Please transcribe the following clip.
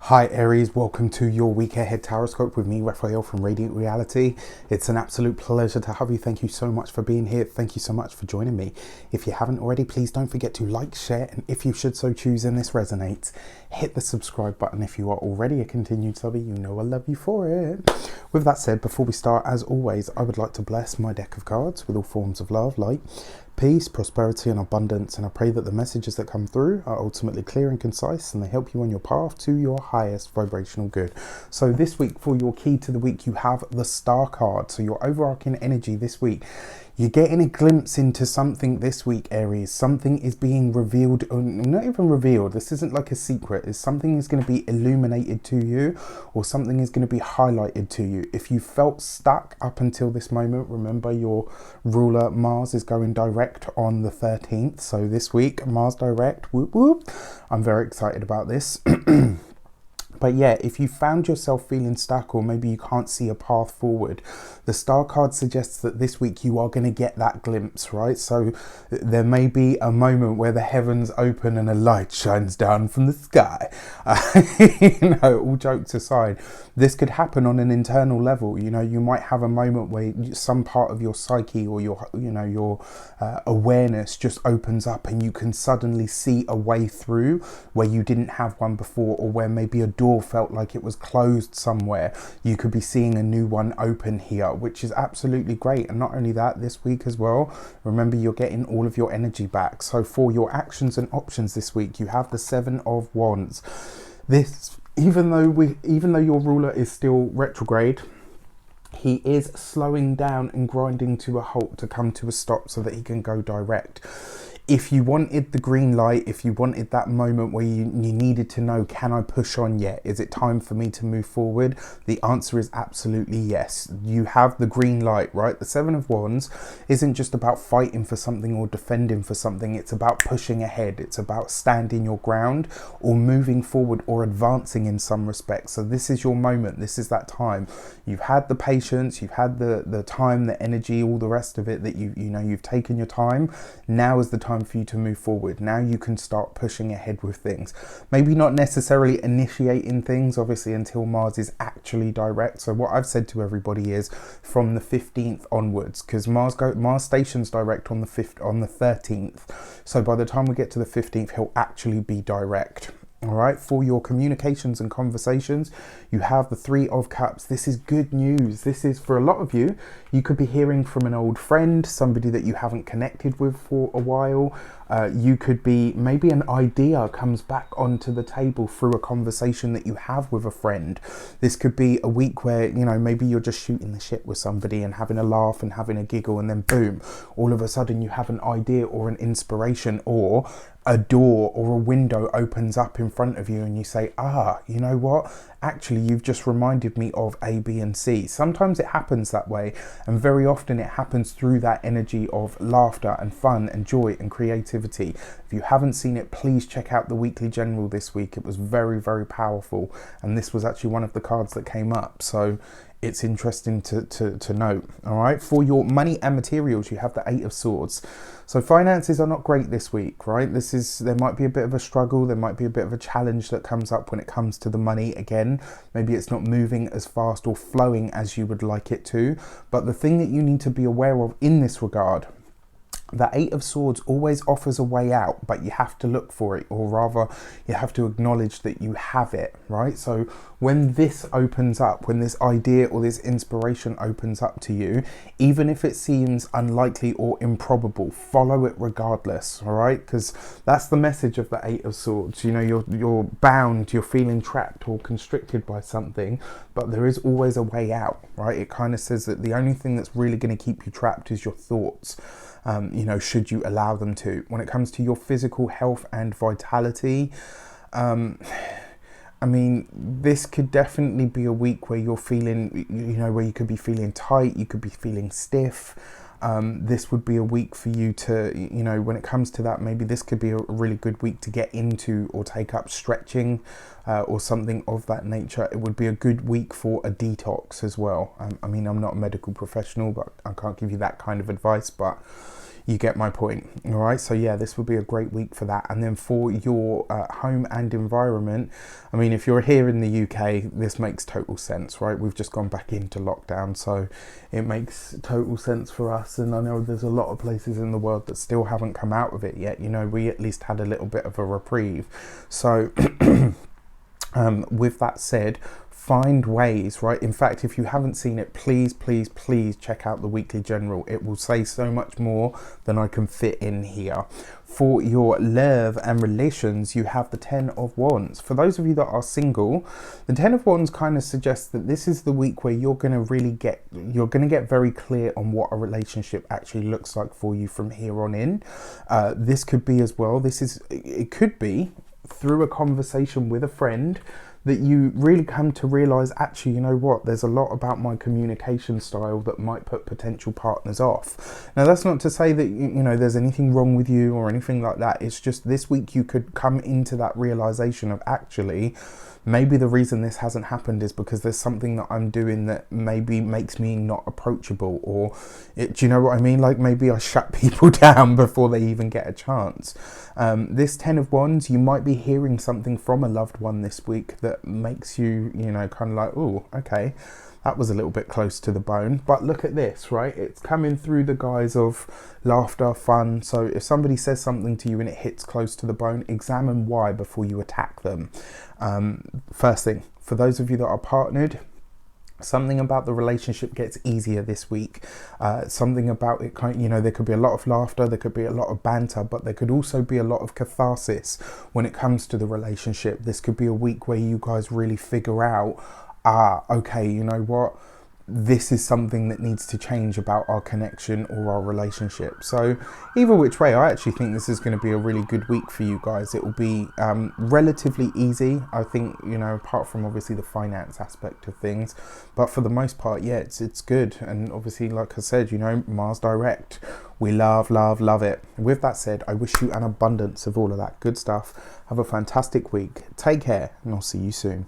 Hi Aries, welcome to your week ahead Taroscope with me, Raphael from Radiant Reality. It's an absolute pleasure to have you. Thank you so much for being here. Thank you so much for joining me. If you haven't already, please don't forget to like, share, and if you should so choose and this resonates, hit the subscribe button. If you are already a continued subby, you know I love you for it. With that said, before we start, as always, I would like to bless my deck of cards with all forms of love, light, peace, prosperity and abundance, and I pray that the messages that come through are ultimately clear and concise and they help you on your path to your highest vibrational good. So this week, for your key to the week, you have the Star card. So your overarching energy this week, you're getting a glimpse into something this week, Aries. Something is being revealed, or not even revealed, this isn't like a secret. It's something is going to be illuminated to you, or something is going to be highlighted to you. If you felt stuck up until this moment, remember your ruler Mars is going direct on the 13th. So this week, Mars direct, whoop whoop. I'm very excited about this. But yeah, if you found yourself feeling stuck, or maybe you can't see a path forward, the Star card suggests that this week you are going to get that glimpse, right? So there may be a moment where the heavens open and a light shines down from the sky. All jokes aside, this could happen on an internal level. You might have a moment where some part of your psyche or your awareness just opens up and you can suddenly see a way through where you didn't have one before, or where maybe a door felt like it was closed somewhere. You could be seeing a new one open here, which is absolutely great. And not only that, this week as well, remember you're getting all of your energy back. So for your actions and options this week, you have the 7 of Wands. This, even though your ruler is still retrograde, he is slowing down and grinding to a halt to come to a stop so that he can go direct. If you wanted the green light, if you wanted that moment where you needed to know, can I push on yet? Is it time for me to move forward? The answer is absolutely yes. You have the green light, right? The 7 of Wands isn't just about fighting for something or defending for something. It's about pushing ahead. It's about standing your ground or moving forward or advancing in some respects. So this is your moment. This is that time. You've had the patience, you've had the time, the energy, all the rest of it that you've taken your time. Now is the time for you to move forward. Now you can start pushing ahead with things. Maybe not necessarily initiating things, obviously, until Mars is actually direct. So what I've said to everybody is from the 15th onwards, because Mars stations direct on the 13th. So by the time we get to the 15th, he'll actually be direct. All right, for your communications and conversations, you have the 3 of Cups. This is good news. This is, for a lot of you, you could be hearing from an old friend, somebody that you haven't connected with for a while. You could be, maybe an idea comes back onto the table through a conversation that you have with a friend. This could be a week where, maybe you're just shooting the shit with somebody and having a laugh and having a giggle, and then boom, all of a sudden you have an idea or an inspiration, or a door or a window opens up in front of you and you say, you know what? Actually, you've just reminded me of A, B, and C. Sometimes it happens that way, and very often it happens through that energy of laughter and fun and joy and creativity. If you haven't seen it, please check out the Weekly General this week. It was very, very powerful, and this was actually one of the cards that came up. So it's interesting to note. All right, for your money and materials, you have the 8 of Swords. So finances are not great this week, right? There might be a bit of a struggle, there might be a bit of a challenge that comes up when it comes to the money again. Maybe it's not moving as fast or flowing as you would like it to. But the thing that you need to be aware of in this regard, the 8 of Swords always offers a way out, but you have to look for it, or rather you have to acknowledge that you have it, right? So when this opens up, when this idea or this inspiration opens up to you, even if it seems unlikely or improbable, follow it regardless, all right? Because that's the message of the 8 of Swords. You're bound, you're feeling trapped or constricted by something, but there is always a way out, right? It kind of says that the only thing that's really going to keep you trapped is your thoughts. Should you allow them to. When it comes to your physical health and vitality, this could definitely be a week where you're feeling, where you could be feeling tight, you could be feeling stiff. This would be a week for you to, when it comes to that, maybe this could be a really good week to get into or take up stretching or something of that nature. It would be a good week for a detox as well. I'm not a medical professional, but I can't give you that kind of advice, but You get my point. All right, so yeah, this would be a great week for that. And then for your home and environment, I mean, if you're here in the UK, this makes total sense, right? We've just gone back into lockdown, so it makes total sense for us. And I know there's a lot of places in the world that still haven't come out of it yet. You know, we at least had a little bit of a reprieve. So with that said, find ways, right? In fact, if you haven't seen it, please check out the weekly general. It will say so much more than I can fit in here. For your love and relations, you have the 10 of Wands. For those of you that are single, the 10 of Wands kind of suggests that this is the week where you're going to get very clear on what a relationship actually looks like for you from here on in. This could be as well, it could be through a conversation with a friend that you really come to realize, actually, you know what, there's a lot about my communication style that might put potential partners off. Now, that's not to say that, you know, there's anything wrong with you or anything like that. It's just this week you could come into that realization of, actually, maybe the reason this hasn't happened is because there's something that I'm doing that maybe makes me not approachable, or do you know what I mean? Like, maybe I shut people down before they even get a chance. This 10 of Wands, you might be hearing something from a loved one this week that makes you, you know, kind of like, oh, okay, that was a little bit close to the bone. But look at this, right? It's coming through the guise of laughter, fun. So if somebody says something to you and it hits close to the bone, examine why before you attack them. First thing, for those of you that are partnered, something about the relationship gets easier this week. Something about it, you know, there could be a lot of laughter, there could be a lot of banter, but there could also be a lot of catharsis when it comes to the relationship. This could be a week where you guys really figure out, okay, you know what, this is something that needs to change about our connection or our relationship. So either which way, I actually think this is going to be a really good week for you guys. It will be relatively easy, I think, you know, apart from obviously the finance aspect of things, but for the most part, yeah, it's good. And obviously, like I said, you know, Mars direct, we love it. With that said, I wish you an abundance of all of that good stuff. Have a fantastic week, take care, and I'll see you soon.